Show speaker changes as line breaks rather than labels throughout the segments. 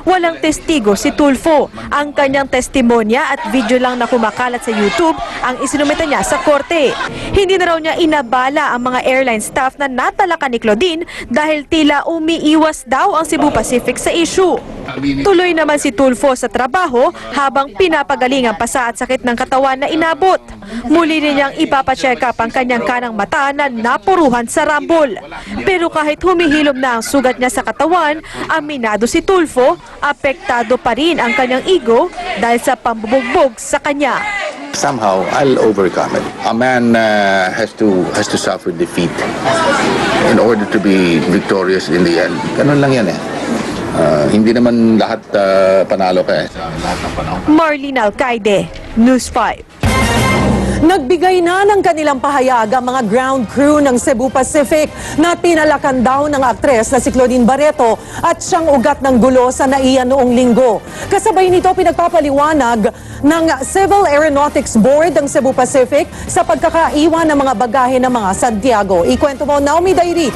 walang testigo si Tulfo. Ang kanyang testimonya at video lang na kumakalat sa YouTube ang isinumita niya sa korte. Hindi na raw niya inabala ang mga airline staff na natalakan ni Claudine dahil tila umiiwas daw ang Cebu Pacific sa issue. Tuloy naman si Tulfo sa trabaho habang pinapagaling ang pasa at sakit ng katawan na inabot. Muli rin niyang ipapacheck up ang kanyang kanang mata na napuruhan sa rambol. Pero kahit humihilom na ang sugat niya sa katawan, aminado si Tulfo, apektado pa rin ang kanyang ego dahil sa pambubugbog sa kanya.
Somehow, I'll overcome it. A man has to suffer defeat in order to be victorious in the end. Ganun lang yan eh. Hindi naman lahat panalo ka eh.
Marlene Alcaide, News 5.
Nagbigay na ng kanilang pahayag ang mga ground crew ng Cebu Pacific na tinalakan daw ng aktres na si Claudine Barreto at siyang ugat ng gulo sa NAIA noong linggo. Kasabay nito pinagpapaliwanag ng Civil Aeronautics Board ng Cebu Pacific sa pagkakaiwan ng mga bagahe ng mga Santiago. Ikwento mo, Naomi Dairit.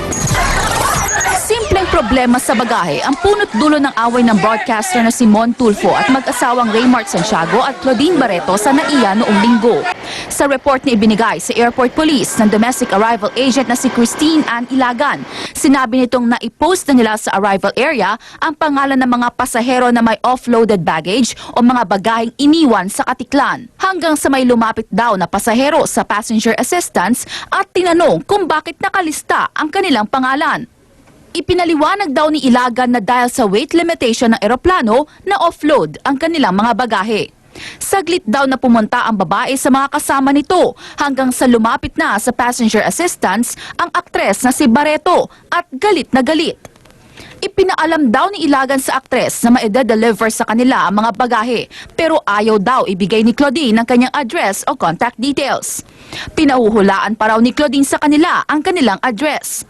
Simpleng problema sa bagahe ang punot dulo ng away ng broadcaster na si Mon Tulfo at mag-asawang Raymart Santiago at Claudine Barreto sa NAIA noong linggo. Sa report na ibinigay sa airport police ng domestic arrival agent na si Christine Ann Ilagan, sinabi nitong naipost na nila sa arrival area ang pangalan ng mga pasahero na may offloaded baggage o mga bagaheng iniwan sa Katiklan. Hanggang sa may lumapit daw na pasahero sa passenger assistance at tinanong kung bakit nakalista ang kanilang pangalan. Ipinaliwanag daw ni Ilagan na dahil sa weight limitation ng eroplano na offload ang kanilang mga bagahe. Saglit daw na pumunta ang babae sa mga kasama nito hanggang sa lumapit na sa passenger assistance ang aktres na si Barreto at galit na galit. Ipinaalam daw ni Ilagan sa aktres na maide-deliver sa kanila ang mga bagahe pero ayaw daw ibigay ni Claudine ang kanyang address o contact details. Pinahuhulaan pa raw ni Claudine sa kanila ang kanilang address.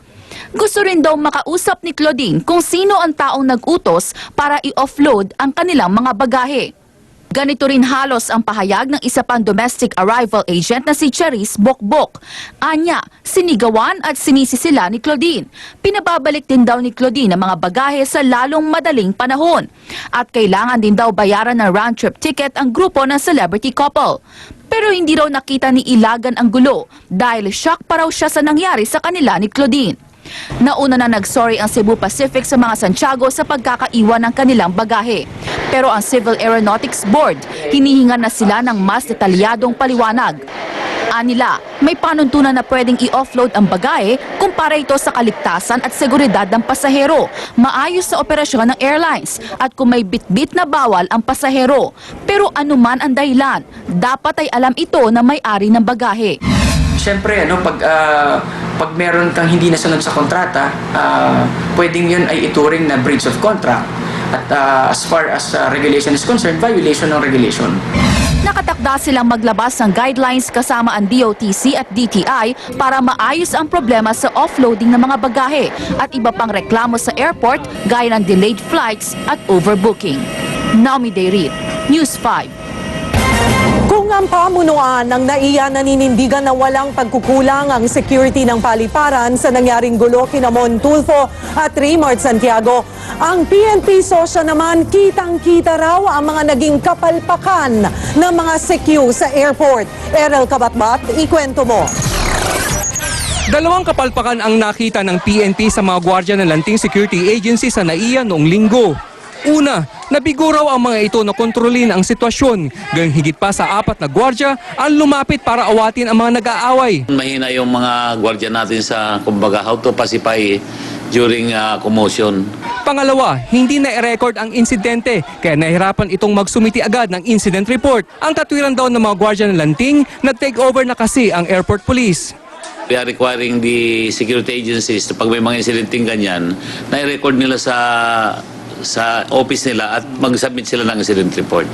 Gusto rin daw makausap ni Claudine kung sino ang taong nag-utos para i-offload ang kanilang mga bagahe. Ganito rin halos ang pahayag ng isa pang domestic arrival agent na si Charis Bokbok. Anya, sinigawan at sinisi sila ni Claudine. Pinababalik din daw ni Claudine ang mga bagahe sa lalong madaling panahon. At kailangan din daw bayaran ng round-trip ticket ang grupo ng celebrity couple. Pero hindi raw nakita ni Ilagan ang gulo dahil shock pa raw siya sa nangyari sa kanila ni Claudine. Nauna na nag-sorry ang Cebu Pacific sa mga Santiago sa pagkakaiwan ng kanilang bagahe. Pero ang Civil Aeronautics Board, hinihingan na sila ng mas detalyadong paliwanag. Anila, may panuntunan na pwedeng i-offload ang bagahe kumpara ito sa kaligtasan at seguridad ng pasahero, maayos sa operasyon ng airlines at kung may bitbit na bawal ang pasahero. Pero anuman ang dahilan, dapat ay alam ito na may-ari ng bagahe.
Siyempre, pag meron kang hindi nasunod sa kontrata, pwedeng yun ay ituring na breach of contract. At as far as regulation is concerned, violation ng regulation.
Nakatakda silang maglabas ng guidelines kasama ang DOTC at DTI para maayos ang problema sa offloading ng mga bagahe at iba pang reklamo sa airport gaya ng delayed flights at overbooking. Naomi Dairit, News 5.
Kung ang pamunuan ng NAIA naninindigan na walang pagkukulang ang security ng paliparan sa nangyaring gulo kina Mon Tulfo at Raymart Santiago, ang PNP Sosya naman kitang-kita raw ang mga naging kapalpakan ng mga CQ sa airport. Errol Kabatbat, ikwento mo.
Dalawang kapalpakan ang nakita ng PNP sa mga gwardiya ng Lanting Security Agency sa NAIA noong linggo. Una, nabigo raw ang mga ito na kontrolin ang sitwasyon. Gayong higit pa sa 4 na gwardiya ang lumapit para awatin ang mga nag-aaway.
Mahina yung mga gwardiya natin sa, kumbaga, how to pacify during commotion.
Pangalawa, hindi na i-record ang insidente kaya nahirapan itong magsumiti agad ng incident report. Ang katwiran daw ng mga gwardiya ng Lanting, nag-take over na kasi ang airport police.
We are requiring the security agencies na pag may mga incidenting ganyan, na-record nila sa office nila at mag-submit sila ng incident report.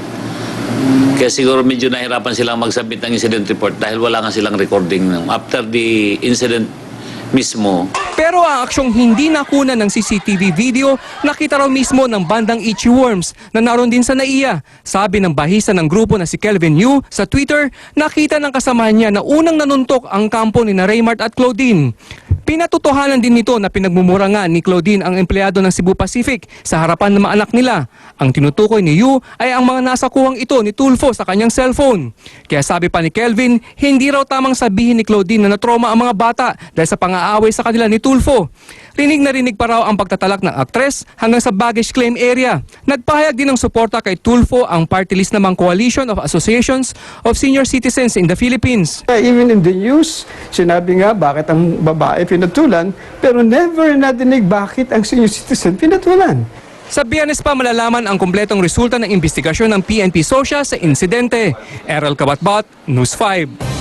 Kaya siguro medyo nahirapan silang mag-submit ng incident report dahil wala nga silang recording after the incident mismo.
Pero ang aksyong hindi nakuna ng CCTV video, nakita raw mismo ng bandang Itchy Worms na naroon din sa NAIA. Sabi ng bahisa ng grupo na si Kelvin Yu sa Twitter, nakita ng kasamahan niya na unang nanuntok ang kampo ni Raymart at Claudine. Pinatotohanan din nito na pinagmumurangan ni Claudine ang empleyado ng Cebu Pacific sa harapan ng mga anak nila. Ang tinutukoy ni Yu ay ang mga nasa kuwang ito ni Tulfo sa kanyang cellphone. Kaya sabi pa ni Kelvin, hindi raw tamang sabihin ni Claudine na natroma ang mga bata dahil sa pang-aaway sa kanila ni Tulfo. Rinig na rinig pa raw ang pagtatalak ng aktres hanggang sa baggage claim area. Nagpahayag din ng suporta kay Tulfo ang party list namang Coalition of Associations of Senior Citizens in the Philippines.
Even in the news, sinabi nga bakit ang babae pinatulan, pero never nadinig bakit ang senior citizen pinatulan.
Sa Biyernes pa malalaman ang kumpletong resulta ng investigasyon ng PNP Social sa insidente. Errol Kabatbat, News 5.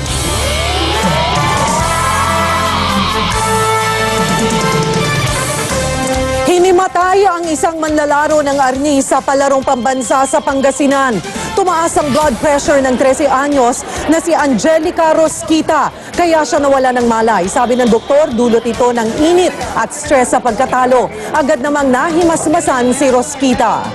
Hinimatay ang isang manlalaro ng arni sa palarong pambansa sa Pangasinan. Tumaas ang blood pressure ng 13 anyos na si Angelica Rosquita, kaya siya nawala ng malay. Sabi ng doktor, dulot ito ng init at stress sa pagkatalo. Agad namang nahimasmasan si Rosquita.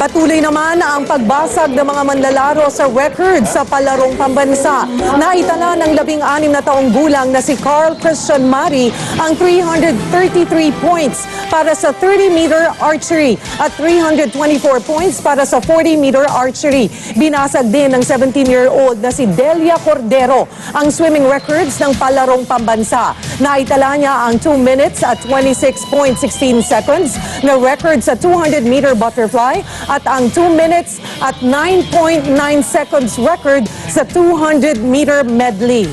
Patuloy naman ang pagbasag ng mga manlalaro sa record sa palarong pambansa. Naitala ng 16 na taong gulang na si Carl Christian Mari ang 333 points para sa 30-meter archery at 324 points para sa 40-meter archery. Binasag din ng 17-year-old na si Delia Cordero ang swimming records ng palarong pambansa. Naitala niya ang 2 minutes at 26.16 seconds na record sa 200-meter butterfly at ang 2 minutes at 9.9 seconds record sa 200-meter medley.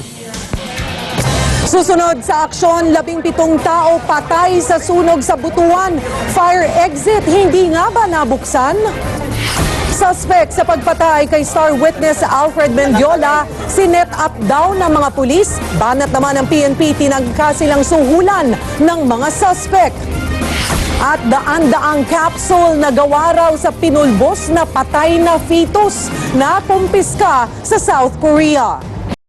Susunod sa aksyon, 17 tao patay sa sunog sa Butuan. Fire exit, hindi nga ba nabuksan? Suspect sa pagpatay kay star witness Alfred Mendiola, sinet up daw ng mga pulis. Banat naman ng PNP, tinagka silang suhulan ng mga suspect. At daan-daang capsule na gawa raw sa pinulbos na patay na fetus na kumpiska sa South Korea.